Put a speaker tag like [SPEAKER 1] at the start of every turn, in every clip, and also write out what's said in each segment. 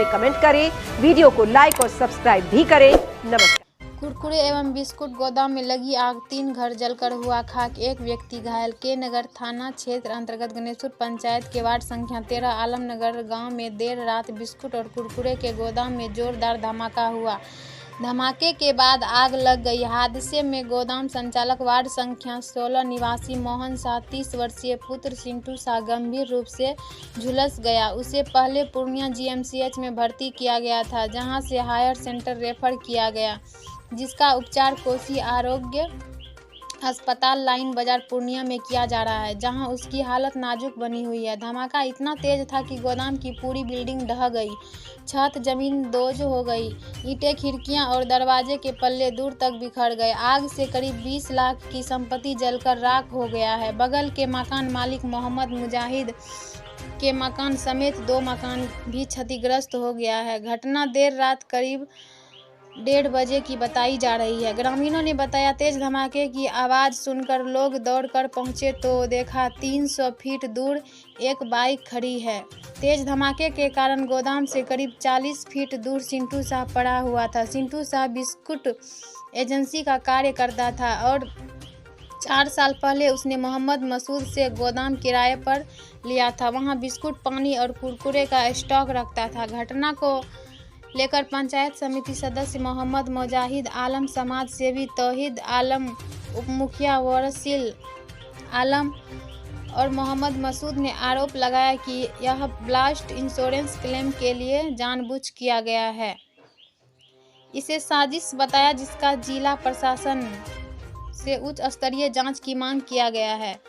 [SPEAKER 1] में कमेंट करें, वीडियो को लाइक और सब्सक्राइब भी करें। नमस्कार।
[SPEAKER 2] कुरकुरे एवं बिस्कुट गोदाम में लगी आग, 3 घर जलकर हुआ खाक, 1 व्यक्ति घायल। के नगर थाना क्षेत्र अंतर्गत गणेशपुर पंचायत के वार्ड संख्या 13 आलमनगर गांव में देर रात बिस्कुट और कुरकुरे के गोदाम में जोरदार धमाका हुआ। धमाके के बाद आग लग गई। हादसे में गोदाम संचालक वार्ड संख्या 16 निवासी मोहन शाह 30 वर्षीय पुत्र सिंटू शाह गंभीर रूप से झुलस गया। उसे पहले पूर्णिया जीएमसीएच में भर्ती किया गया था, जहां से हायर सेंटर रेफर किया गया, जिसका उपचार कोसी आरोग्य अस्पताल लाइन बाजार पूर्णिया में किया जा रहा है, जहां उसकी हालत नाजुक बनी हुई है। धमाका इतना तेज था कि गोदाम की पूरी बिल्डिंग ढह गई, छत जमीन दोज हो गई, ईंटें, खिड़कियां और दरवाजे के पल्ले दूर तक बिखर गए। आग से करीब 20 लाख की संपत्ति जलकर राख हो गया है। बगल के मकान मालिक मोहम्मद मुजाहिद के मकान समेत 2 मकान भी क्षतिग्रस्त हो गया है। घटना देर रात करीब 1:30 बजे की बताई जा रही है। ग्रामीणों ने बताया, तेज धमाके की आवाज़ सुनकर लोग दौड़कर पहुंचे तो देखा 300 फीट दूर एक बाइक खड़ी है। तेज धमाके के कारण गोदाम से करीब 40 फीट दूर सिंटू शाह पड़ा हुआ था। सिंटू शाह बिस्कुट एजेंसी का कार्य करता था और 4 साल पहले उसने मोहम्मद मसूद से गोदाम किराए पर लिया था। वहां बिस्कुट, पानी और कुरकुरे का स्टॉक रखता था। घटना को लेकर पंचायत समिति सदस्य मोहम्मद मुजाहिद आलम, समाज सेवी तौहीद आलम, उप मुखिया वसील आलम और मोहम्मद मसूद ने आरोप लगाया कि यह ब्लास्ट इंश्योरेंस क्लेम के लिए जानबूझ किया गया है। इसे साजिश बताया, जिसका जिला प्रशासन से उच्च स्तरीय जांच की मांग किया गया है।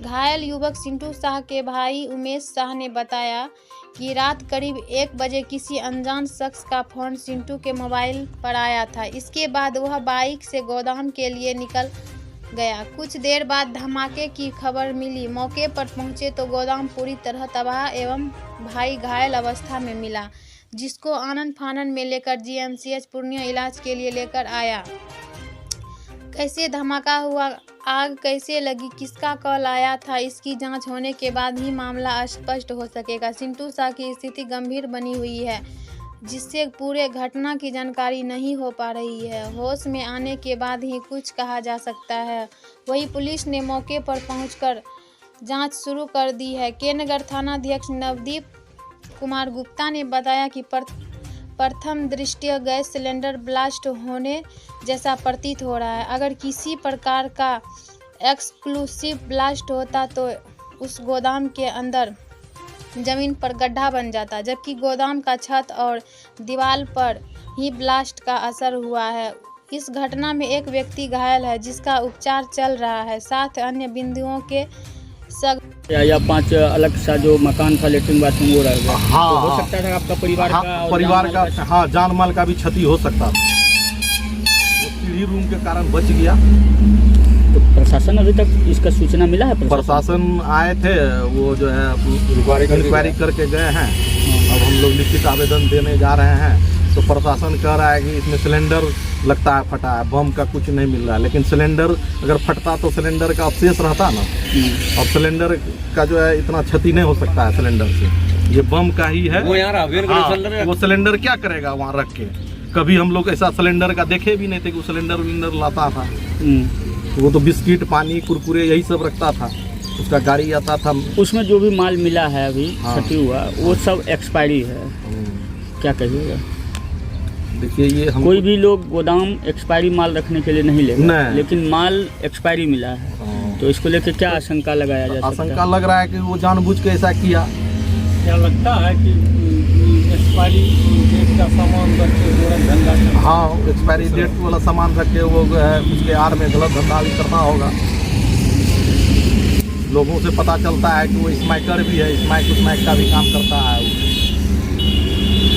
[SPEAKER 2] घायल युवक सिंटू शाह के भाई उमेश शाह ने बताया कि रात करीब 1 बजे किसी अनजान शख्स का फोन सिंटू के मोबाइल पर आया था। इसके बाद वह बाइक से गोदाम के लिए निकल गया। कुछ देर बाद धमाके की खबर मिली। मौके पर पहुंचे तो गोदाम पूरी तरह तबाह एवं भाई घायल अवस्था में मिला, जिसको आनन फानन में लेकर जीएमसीएच पूर्णिया इलाज के लिए लेकर आया। कैसे धमाका हुआ, आग कैसे लगी, किसका कॉल आया था, इसकी जांच होने के बाद ही मामला स्पष्ट हो सकेगा। सिंटू शाह की स्थिति गंभीर बनी हुई है, जिससे पूरे घटना की जानकारी नहीं हो पा रही है। होश में आने के बाद ही कुछ कहा जा सकता है। वहीं पुलिस ने मौके पर पहुंचकर जांच शुरू कर दी है। के नगर थानाध्यक्ष नवदीप कुमार गुप्ता ने बताया कि प्रथम दृष्टया गैस सिलेंडर ब्लास्ट होने जैसा प्रतीत हो रहा है। अगर किसी प्रकार का एक्सप्लोसिव ब्लास्ट होता तो उस गोदाम के अंदर जमीन पर गड्ढा बन जाता, जबकि गोदाम का छत और दीवार पर ही ब्लास्ट का असर हुआ है। इस घटना में 1 व्यक्ति घायल है, जिसका उपचार चल रहा है। 7 अन्य बिंदुओं के
[SPEAKER 3] या 5 अलग सा जो मकान था लेटरिन बाथरूम वो रह गया।
[SPEAKER 4] हाँ,
[SPEAKER 3] तो हो सकता था आपका परिवार का
[SPEAKER 4] हाँ जान माल का भी क्षति हो सकता था। वो सीढ़ी रूम के कारण बच गया।
[SPEAKER 3] तो प्रशासन अभी तक इसका सूचना मिला है?
[SPEAKER 4] प्रशासन आए थे, वो जो है इंक्वायरी करके गए हैं। अब हम लोग लिखित आवेदन देने जा रहे हैं। तो प्रशासन कह रहा है कि इसमें सिलेंडर लगता है फटा है, बम का कुछ नहीं मिल रहा है। लेकिन सिलेंडर अगर फटता तो सिलेंडर का अवशेष रहता ना। अब सिलेंडर का जो है इतना क्षति नहीं हो सकता है सिलेंडर से, ये बम का ही है। वो सिलेंडर क्या करेगा वहाँ रख के? कभी हम लोग ऐसा सिलेंडर का देखे भी नहीं थे कि वो सिलेंडर लाता था। वो तो बिस्किट, पानी, कुरकुरे यही सब रखता था। उसका गाड़ी आता था।
[SPEAKER 3] उसमें जो भी माल मिला है अभी क्षति हुआ, वो सब एक्सपायरी है। क्या कहिएगा?
[SPEAKER 4] देखिए, ये
[SPEAKER 3] कोई भी लोग गोदाम एक्सपायरी माल रखने के लिए नहीं लेगा, लेकिन माल एक्सपायरी मिला है, तो इसको लेकर क्या आशंका लगाया जा सकता है?
[SPEAKER 4] आशंका लग रहा है कि वो जानबूझ के ऐसा किया।
[SPEAKER 5] क्या लगता है कि एक्सपायरी डेट का सामान रख के धंधा?
[SPEAKER 4] हाँ, एक्सपायरी डेट वाला सामान रख के वो है उसके आड़ में गलत धंधा भी करता होगा। लोगों से पता चलता है कि वो स्मैकर भी है, स्मैक का भी काम करता है।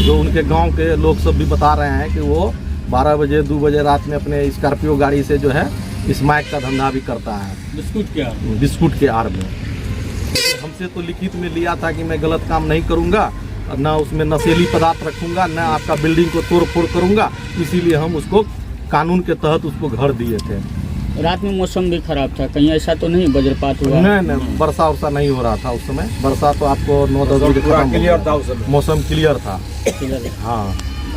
[SPEAKER 4] जो उनके गांव के लोग सब भी बता रहे हैं कि वो 12 बजे 2 बजे रात में अपने स्कॉर्पियो गाड़ी से जो है स्मैक का धंधा भी करता है, बिस्कुट के आड़ में। हमसे तो लिखित में लिया था कि मैं गलत काम नहीं करूंगा, ना उसमें नशीली पदार्थ रखूंगा, ना आपका बिल्डिंग को तोड़ फोड़ करूंगा। इसीलिए हम उसको कानून के तहत उसको घर दिए थे।
[SPEAKER 3] रात में मौसम भी खराब था, कहीं ऐसा तो नहीं वज्रपात हुआ?
[SPEAKER 4] नहीं, वर्षा वर्षा नहीं हो रहा था उस समय। वर्षा तो आपको 9-10 बजे क्लियर था, उस समय मौसम क्लियर था। हाँ।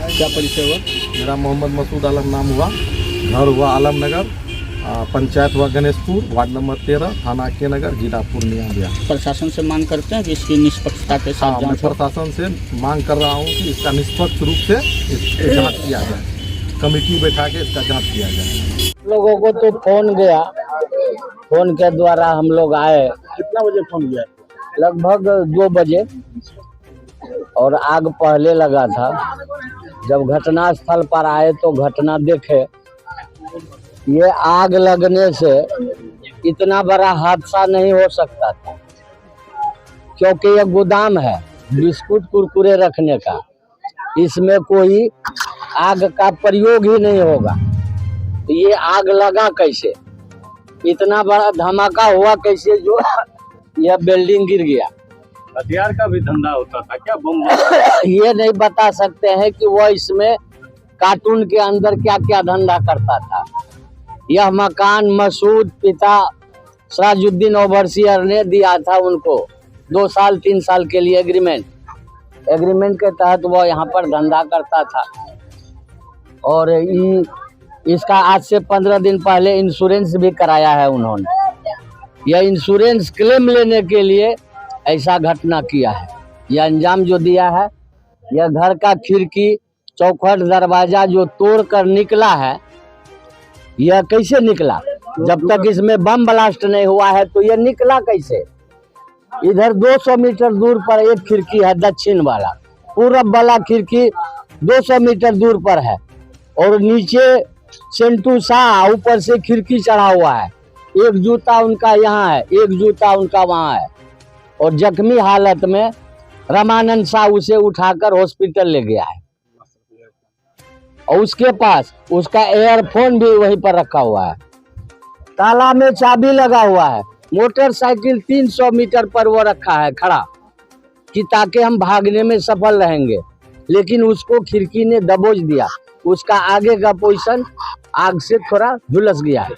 [SPEAKER 3] क्या परिचय हुआ?
[SPEAKER 4] मेरा मोहम्मद मसूद आलम नाम हुआ, घर हुआ आलमनगर, पंचायत हुआ गणेशपुर, वार्ड नंबर 13, थाना के नगर, जिला पूर्णिया बिहार।
[SPEAKER 3] प्रशासन से मांग करते हैं कि इसकी निष्पक्षता के साथ
[SPEAKER 4] मैं
[SPEAKER 3] जांच हो?
[SPEAKER 4] प्रशासन से मांग कर रहा हूँ कि इसका निष्पक्ष रूप से इसकी जांच किया जाए, कमेटी बैठा के इसका जांच किया जाए।
[SPEAKER 6] लोगों को तो फोन गया, फोन के द्वारा हम लोग आए।
[SPEAKER 4] कितना बजे फोन गया?
[SPEAKER 6] लगभग 2 बजे, और आग पहले लगा था। जब घटना स्थल पर आए तो घटना देखे, ये आग लगने से इतना बड़ा हादसा नहीं हो सकता था, क्योंकि ये गोदाम है बिस्कुट कुरकुरे रखने का, इसमें कोई आग का प्रयोग ही नहीं होगा। तो ये आग लगा कैसे, इतना बड़ा धमाका हुआ कैसे जो यह बिल्डिंग गिर गया?
[SPEAKER 5] हथियार का भी धंधा होता था क्या, बम?
[SPEAKER 6] ये नहीं बता सकते हैं कि वह इसमें कार्टून के अंदर क्या क्या धंधा करता था। यह मकान मसूद पिता सराजुद्दीन ओवरसियर ने दिया था उनको 2 साल 3 साल के लिए एग्रीमेंट के तहत वो यहाँ पर धंधा करता था। और इसका आज से 15 दिन पहले इंश्योरेंस भी कराया है उन्होंने। यह इंश्योरेंस क्लेम लेने के लिए ऐसा घटना किया है। यह अंजाम जो दिया है, यह घर का खिड़की चौखट दरवाजा जो तोड़ कर निकला है, यह कैसे निकला? जब तक इसमें बम ब्लास्ट नहीं हुआ है तो यह निकला कैसे? इधर 200 मीटर दूर पर एक खिड़की है, दक्षिण वाला, पूरब वाला खिड़की 200 मीटर दूर पर है, और नीचे सेंटू शाह ऊपर से खिड़की चढ़ा हुआ है। एक जूता उनका यहाँ है, एक जूता उनका वहाँ है, और जख्मी हालत में रामानंद शाह उसे उठाकर हॉस्पिटल ले गया है। और उसके पास उसका एयरफोन भी वहीं पर रखा हुआ है। ताला में चाबी लगा हुआ है। मोटरसाइकिल 300 मीटर पर वो रखा है खड़ा, कि ताकि हम भागने में सफल रहेंगे, लेकिन उसको खिड़की ने दबोच दिया। उसका आगे का पोजीशन आग से थोड़ा झुलस गया है,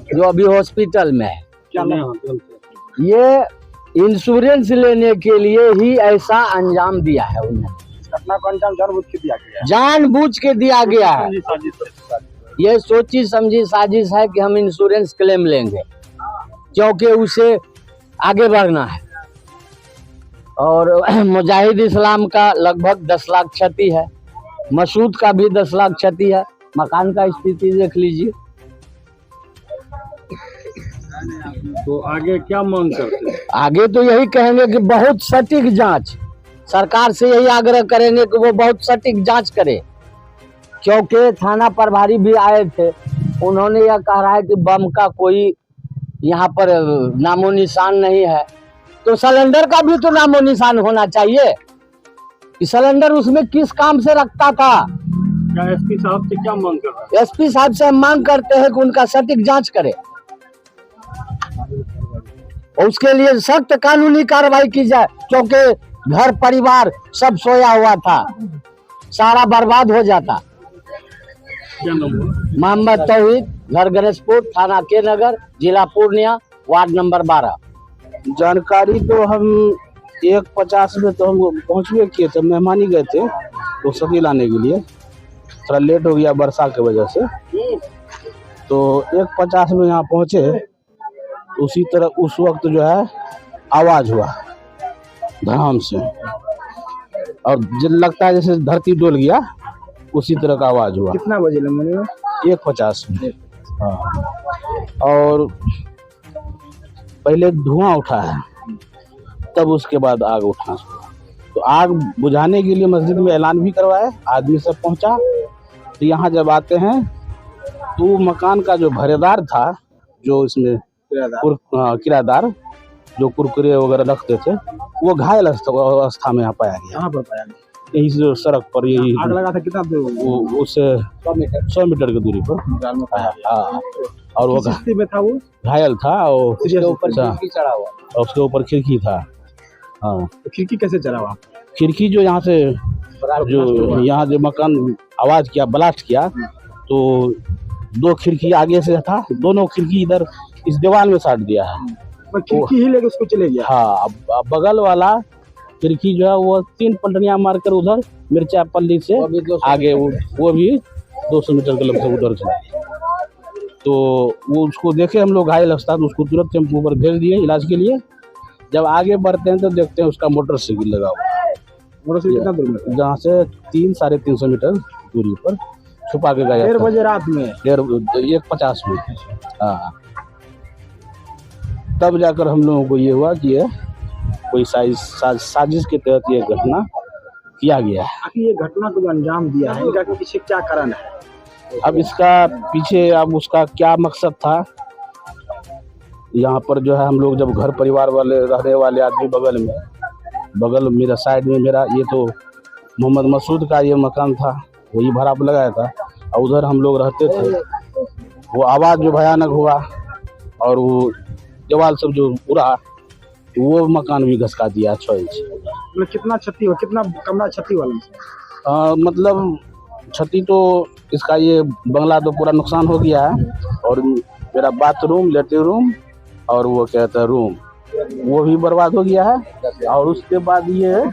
[SPEAKER 6] जो अभी हॉस्पिटल में है। ये इंश्योरेंस लेने के लिए ही ऐसा अंजाम दिया है उन्होंने।
[SPEAKER 4] घटना को अंजाम जानबूझ के दिया गया है।
[SPEAKER 6] जानबूझ के दिया गया है। ये सोची समझी साजिश है कि हम इंश्योरेंस क्लेम लेंगे, क्योंकि उसे आगे बढ़ना है। और मुजाहिद इस्लाम का लगभग 10 लाख क्षति है, मसूद का भी 10 लाख क्षति है। मकान का स्थिति देख लीजिए।
[SPEAKER 5] तो आगे क्या मांग करते हैं?
[SPEAKER 6] आगे तो यही कहेंगे कि बहुत सटीक जांच, सरकार से यही आग्रह करेंगे कि वो बहुत सटीक जांच करे, क्योंकि थाना प्रभारी भी आए थे। उन्होंने यह कहा है कि बम का कोई यहाँ पर नामो निशान नहीं है, तो सिलेंडर का भी तो नामो निशान होना चाहिए कि सिलेंडर उसमें किस काम से रखता था।
[SPEAKER 5] क्या एसपी साहब से क्या मांग कर रहे हैं?
[SPEAKER 6] एसपी साहब से हम मांग करते हैं कि उनका सटीक जांच करे, और उसके लिए सख्त कानूनी कार्रवाई की जाए, क्योंकि घर परिवार सब सोया हुआ था, सारा बर्बाद हो जाता।
[SPEAKER 5] क्या नाम हुआ?
[SPEAKER 6] मोहम्मद तौहीद, घर गणेशपुर, थाना के नगर, जिला पूर्णिया, वार्ड नंबर 12।
[SPEAKER 7] जानकारी तो हम 1:50 में तो हम पहुँचवे किए थे, मेहमानी गए थे तो सभी लाने के लिए, थोड़ा लेट हो गया वर्षा की वजह से। तो 1:50 में यहाँ पहुँचे, उसी तरह उस वक्त जो है आवाज़ हुआ धड़ाम से, और लगता है जैसे धरती डोल गया, उसी तरह का आवाज़ हुआ।
[SPEAKER 6] कितना बजे लम्बे में?
[SPEAKER 7] 1:50 में। हाँ, और पहले धुआं उठा है, तब उसके बाद आग उठा। तो आग बुझाने के लिए मस्जिद में ऐलान भी करवाया, आदमी सब पहुंचा। तो यहाँ जब आते हैं तो मकान का जो भरेदार था, जो इसमें किराएदार जो कुरकुरे वगैरह रखते थे, वो घायल अवस्था में यहाँ पाया गया।
[SPEAKER 4] कहाँ पर पाया गया?
[SPEAKER 7] यही जो सड़क पर, यही
[SPEAKER 4] आग लगा था कितना दूर?
[SPEAKER 7] उससे 100 मीटर की दूरी पर। हाँ, और वो
[SPEAKER 4] में था, वो
[SPEAKER 7] घायल था, और
[SPEAKER 6] उसके ऊपर खिड़की चढ़ा हुआ,
[SPEAKER 7] और उसके ऊपर खिड़की था। हाँ,
[SPEAKER 4] तो खिड़की कैसे चढ़ा हुआ?
[SPEAKER 7] खिड़की जो यहाँ से, जो यहाँ जो मकान आवाज़ किया, ब्लास्ट किया, तो 2 खिड़की आगे से था, दोनों खिड़की इधर इस दीवार में साट दिया है।
[SPEAKER 8] खिड़की ही लेके उसको चले गया।
[SPEAKER 7] हाँ, अब बगल वाला खिड़की जो है वो 3 पलटनियां मारकर उधर मिर्चा पल्ली से आगे वो भी 200 मीटर के लगभग उधर चला गया। तो वो उसको देखे हम लोग घायल अवस्था, तो उसको तुरंत टेम्पो पर भेज दिए इलाज के लिए। जब आगे बढ़ते हैं तो देखते हैं उसका मोटरसाइकिल लगा हुआ है।
[SPEAKER 8] मोटरसाइकिल कितना दूर में?
[SPEAKER 7] जहाँ से 300-350 मीटर दूरी पर छुपा के गया।
[SPEAKER 8] 1:30 बजे रात में?
[SPEAKER 7] 1:50 में। हाँ, तब जाकर हम लोगों को ये हुआ कि ये कोई साजिश के तहत ये घटना किया गया है।
[SPEAKER 8] आखिर ये घटना को अंजाम दिया है, इनका पीछे क्या कारण है?
[SPEAKER 7] अब इसका पीछे अब उसका क्या मकसद था, यहाँ पर जो है हम लोग जब घर परिवार वाले रहने वाले आदमी बगल मेरा साइड में मेरा ये तो मोहम्मद मसूद का ये मकान था, वही भाड़ा पर लगाया था, और उधर हम लोग रहते थे। वो आवाज़ जो भयानक हुआ और वो दीवार सब जो पूरा वो मकान भी घसका दिया 6 इंच।
[SPEAKER 8] मतलब कितना क्षति हुआ, कितना कमरा क्षति वाला?
[SPEAKER 7] मतलब क्षति तो इसका ये बंगला तो पूरा नुकसान हो गया है, और मेरा बाथरूम, लेटरिन रूम और वो कहता है रूम, वो भी बर्बाद हो गया है। और उसके बाद ये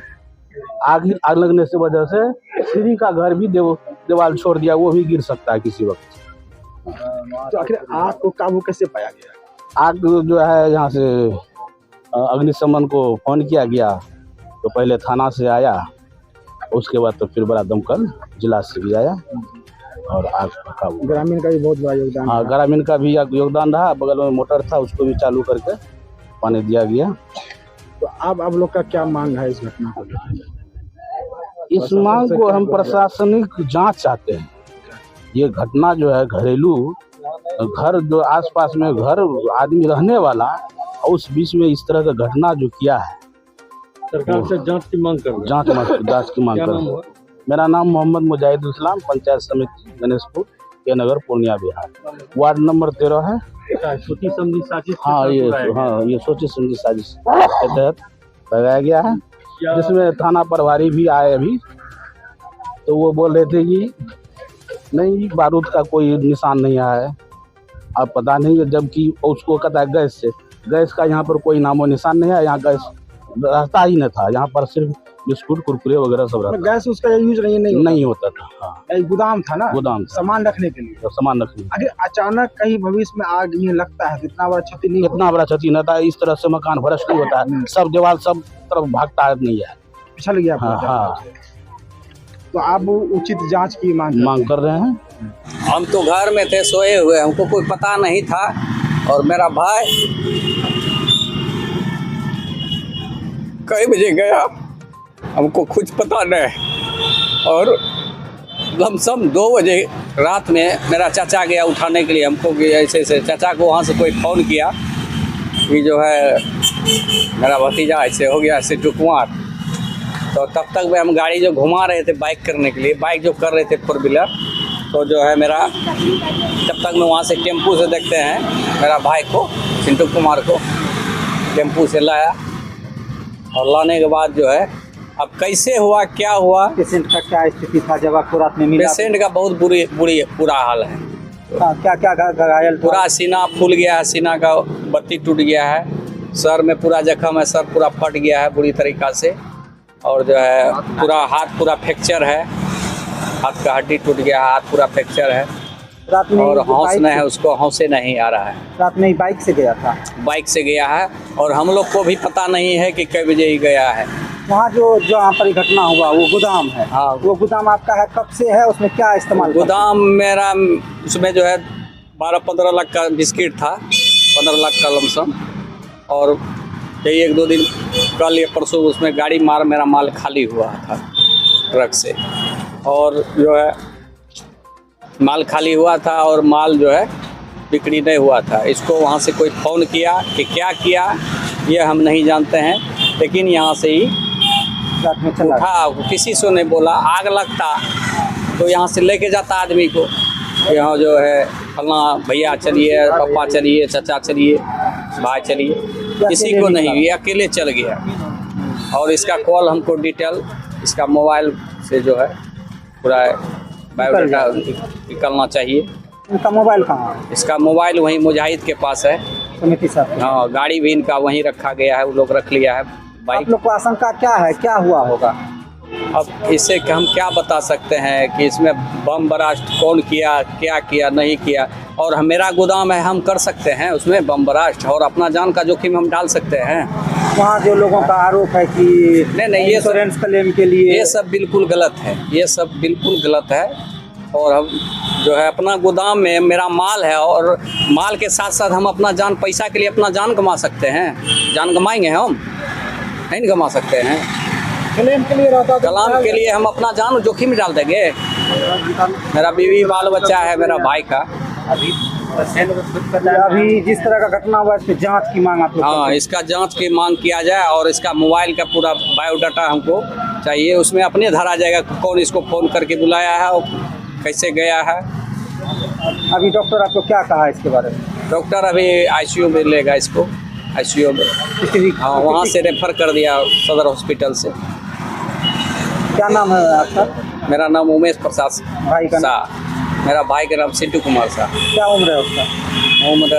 [SPEAKER 7] आग लगने से वजह से सीढ़ी का घर भी दीवार छोड़ दिया, वो भी गिर सकता है किसी वक्त।
[SPEAKER 8] तो आखिर आग को काबू कैसे पाया गया?
[SPEAKER 7] आग जो है यहाँ से अग्निशमन को फोन किया गया, तो पहले थाना से आया, उसके बाद तो फिर बड़ा दमकल जिला से भी आया और आग पर काबू।
[SPEAKER 8] ग्रामीण का भी बहुत बड़ा योगदान।
[SPEAKER 7] हाँ, ग्रामीण का भी योगदान रहा। बगल में मोटर था, उसको भी चालू करके पानी दिया गया।
[SPEAKER 8] तो अब आप लोग का क्या मांग है इस घटना को?
[SPEAKER 7] इस मांग को हम प्रशासनिक जांच चाहते हैं। ये घटना जो है घरेलू घर जो आसपास में घर आदमी रहने वाला, उस बीच में इस तरह का घटना जो किया है,
[SPEAKER 5] सरकार से जांच की मांग कर रहे हैं।
[SPEAKER 7] जांच की मांग कर रहे हैं। मेरा नाम मोहम्मद मुजाहिदुल इस्लाम, पंचायत समिति गणेशपुर के नगर पूर्णिया बिहार, वार्ड नंबर 13 है।
[SPEAKER 5] सोची समझी साजिश?
[SPEAKER 7] हाँ, ये सोची समझी साजिश के तहत लगाया गया है, जिसमें थाना प्रभारी भी आए अभी। तो वो बोल रहे थे कि नहीं, बारूद का कोई निशान नहीं आया है, अब पता नहीं है, जबकि उसको कहता है गैस का यहाँ पर कोई नामो निशान नहीं है, यहाँ गैस रहता ही नहीं था, यहाँ पर सिर्फ बिस्कुट कुरकुरे वगैरह सब रहता।
[SPEAKER 8] गैस उसका यूज नहीं
[SPEAKER 7] होता था। हाँ,
[SPEAKER 8] एक गोदाम था ना,
[SPEAKER 7] गोदाम
[SPEAKER 8] सामान रखने के लिए।
[SPEAKER 7] तो सामान रखने
[SPEAKER 8] अगर अचानक कहीं भविष्य में आग ये लगता है, इतना बड़ा क्षति नहीं,
[SPEAKER 7] इतना बड़ा क्षति नहीं था। इस तरह से मकान भ्रष्ट नहीं होता है, सब दीवार सब तरफ भागता नहीं है,
[SPEAKER 8] पिछल गया।
[SPEAKER 7] हाँ।
[SPEAKER 8] तो आप उचित जांच की मांग
[SPEAKER 7] कर रहे हैं।
[SPEAKER 9] हम तो घर में थे, सोए हुए, हमको कोई पता नहीं था, और मेरा भाई कई बजे गया हमको कुछ पता नहीं, और लमसम 2 बजे रात में मेरा चाचा गया उठाने के लिए हमको, कि ऐसे चाचा को वहाँ से कोई फ़ोन किया कि जो है मेरा भतीजा ऐसे हो गया, सिद्धू कुमार। तो तब तक में हम गाड़ी जो घुमा रहे थे बाइक करने के लिए, बाइक जो कर रहे थे 4 व्हीलर, तो जो है मेरा तब तक में वहाँ से टेम्पू से देखते हैं मेरा भाई को, सिद्धू कुमार को टेम्पू से लाया, और लाने के बाद जो है अब कैसे हुआ क्या हुआ,
[SPEAKER 8] पेशेंट का क्या स्थिति था जब आपको रात में मिला?
[SPEAKER 9] पेशेंट का बहुत बुरा हाल है।
[SPEAKER 8] क्या घायल?
[SPEAKER 9] पूरा सीना फूल गया है, सीना का बत्ती टूट गया है, सर में पूरा जख्म है, सर पूरा फट गया है बुरी तरीक़ा से, और जो है पूरा हाथ पूरा फ्रैक्चर है, हाथ का हड्डी टूट गया है, हाथ पूरा फ्रैक्चर है,
[SPEAKER 8] रात में
[SPEAKER 9] और हौस नहीं है, उसको हौसे नहीं आ रहा है।
[SPEAKER 8] रात में बाइक से गया था?
[SPEAKER 9] बाइक से गया है, और हम लोग को भी पता नहीं है कि कई बजे ही गया है।
[SPEAKER 8] वहाँ जो यहाँ पर घटना हुआ वो गोदाम है?
[SPEAKER 9] हाँ,
[SPEAKER 8] वो गोदाम आपका है, कब से है, उसमें क्या इस्तेमाल?
[SPEAKER 9] गोदाम मेरा, उसमें जो है 12-15 लाख का बिस्किट था, 15 लाख का लमसम, और यही 1-2 दिन कल या परसों उसमें गाड़ी मेरा माल खाली हुआ था ट्रक से, और जो है माल खाली हुआ था, और माल जो है बिक्री नहीं हुआ था। इसको वहाँ से कोई फ़ोन किया कि क्या किया ये हम नहीं जानते हैं, लेकिन यहाँ से ही उठा, किसी से नहीं बोला, आग लगता तो यहाँ से लेके जाता आदमी को, यहाँ जो है फलना भैया चलिए, पापा चलिए, चाचा चलिए, भाई चलिए, किसी को नहीं, ये अकेले चल गया। और इसका कॉल हमको डिटेल इसका मोबाइल से जो है पूरा बायोडाटा निकलना चाहिए,
[SPEAKER 8] इनका मोबाइल कहाँ है?
[SPEAKER 9] इसका मोबाइल वहीं मुजाहिद के पास है।
[SPEAKER 8] समिति साहब,
[SPEAKER 9] हाँ, गाड़ी भी इनका वहीं रखा गया है, वो लोग रख लिया है
[SPEAKER 8] आप
[SPEAKER 9] बाइक।
[SPEAKER 8] लोग को आशंका क्या है, क्या हुआ होगा?
[SPEAKER 9] अब इससे हम क्या बता सकते हैं कि इसमें बम बरास्ट कौन किया, क्या किया, नहीं किया। और मेरा गोदाम है, हम कर सकते हैं उसमें बम बरास्ट और अपना जान का जोखिम हम डाल सकते हैं।
[SPEAKER 8] वहाँ जो लोगों का आरोप है कि
[SPEAKER 9] नहीं, ये
[SPEAKER 8] इंश्योरेंस क्लेम के लिए,
[SPEAKER 9] ये सब बिल्कुल गलत है, ये सब बिल्कुल गलत है। और हम जो है अपना गोदाम में मेरा माल है और माल के साथ साथ हम अपना जान, पैसा के लिए अपना जान गंवा सकते हैं। जान गंवाएंगे हम? नहीं गंवा सकते हैं।
[SPEAKER 8] क्लेम के लिए रहता
[SPEAKER 9] कलाम के लिए हम अपना जान जोखिम में डाल देंगे। मेरा बीवी बाल बच्चा है, मेरा भाई का।
[SPEAKER 8] अभी जिस तरह का घटना हुआ, इस पे जांच की मांग आप लोग
[SPEAKER 9] हाँ,
[SPEAKER 8] करते हैं?
[SPEAKER 9] इसका जांच की मांग किया जाए और इसका मोबाइल का पूरा बायोडाटा हमको चाहिए। उसमें अपने धरा जाएगा कौन इसको फ़ोन करके बुलाया है और कैसे गया है।
[SPEAKER 8] अभी डॉक्टर आपको क्या कहा है इसके बारे में?
[SPEAKER 9] डॉक्टर अभी आईसीयू में लेगा इसको, आईसीयू में। हाँ, वहाँ से रेफर कर दिया सदर हॉस्पिटल से।
[SPEAKER 8] क्या नाम है आपका?
[SPEAKER 9] मेरा नाम उमेश प्रसाद
[SPEAKER 8] भाई का नाम?
[SPEAKER 9] शाह। मेरा भाई का नाम सिद्धू कुमार शाह।
[SPEAKER 8] क्या उम्र है उसका?
[SPEAKER 9] उम्र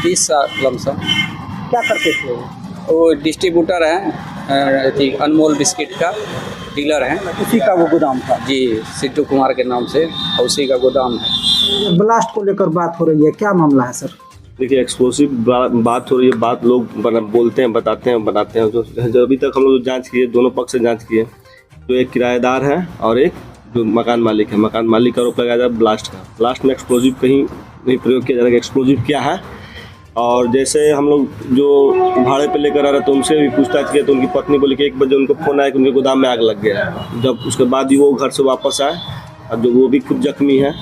[SPEAKER 9] 30 साल लमसम।
[SPEAKER 8] क्या करते थे वो?
[SPEAKER 9] वो डिस्ट्रीब्यूटर हैं, अनमोल बिस्किट का डीलर हैं।
[SPEAKER 8] उसी का वो गोदाम था?
[SPEAKER 9] जी, सिद्धू कुमार के नाम से उसी का गोदाम है।
[SPEAKER 8] ब्लास्ट को लेकर बात हो रही है, क्या मामला है सर?
[SPEAKER 10] देखिए, एक्सप्लोसिव बात हो रही है, बात लोग बोलते हैं, बताते हैं, बनाते हैं। जो अभी तक हम लोग जांच किए, दोनों पक्ष से जांच किए, तो एक किराएदार है और एक जो मकान मालिक है। मकान मालिक का आरोप लगाया जा ब्लास्ट का। ब्लास्ट में एक्सप्लोजिव कहीं नहीं प्रयोग किया जा रहा है, एक्सप्लोजिव क्या है। और जैसे हम लोग जो भाड़े पे लेकर आ रहे तो उनसे भी पूछताछ किया, तो उनकी पत्नी बोली कि 1 बजे उनको फ़ोन आया कि उनके गोदाम में आग लग गया है। जब उसके बाद ही वो घर से वापस आए और जो वो भी खुद जख्मी है।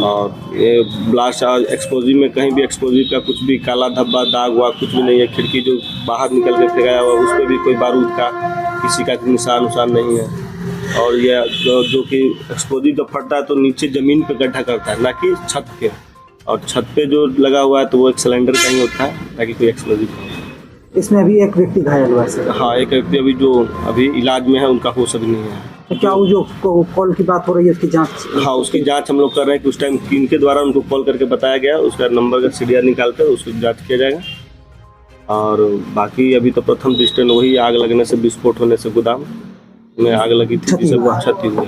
[SPEAKER 10] और ये ब्लास्ट और एक्सप्लोजिव में कहीं भी एक्सप्लोजिव का कुछ भी काला धब्बा दाग हुआ कुछ भी नहीं है। खिड़की जो बाहर निकल के फेंकाया हुआ उस पर भी कोई बारूद का किसी का निशान नहीं है। और यह जो कि एक्सप्लोजिव जब फटता है तो नीचे ज़मीन पे गड्ढा करता है, ना कि छत पे। और छत पे जो लगा हुआ है तो वो एक सिलेंडर का ही होता है, ताकि कोई एक्सप्लोजिव हो।
[SPEAKER 8] इसमें अभी एक व्यक्ति घायल हुआ है?
[SPEAKER 10] हाँ, एक व्यक्ति अभी जो अभी इलाज में है, उनका होश अभी नहीं है।
[SPEAKER 8] तो क्या वो जो कॉल की बात हो रही है उसकी जांच?
[SPEAKER 10] हाँ, उसकी जांच हम लोग कर रहे हैं कि उस टाइम किनके द्वारा उनको कॉल करके बताया गया, उसका नंबर का सीरियल निकाल कर उसकी जांच किया जाएगा। और बाकी अभी तो प्रथम दृष्टि वही आग लगने से, विस्फोट होने से गोदाम में आग लगी थी, जिससे क्षति हुआ।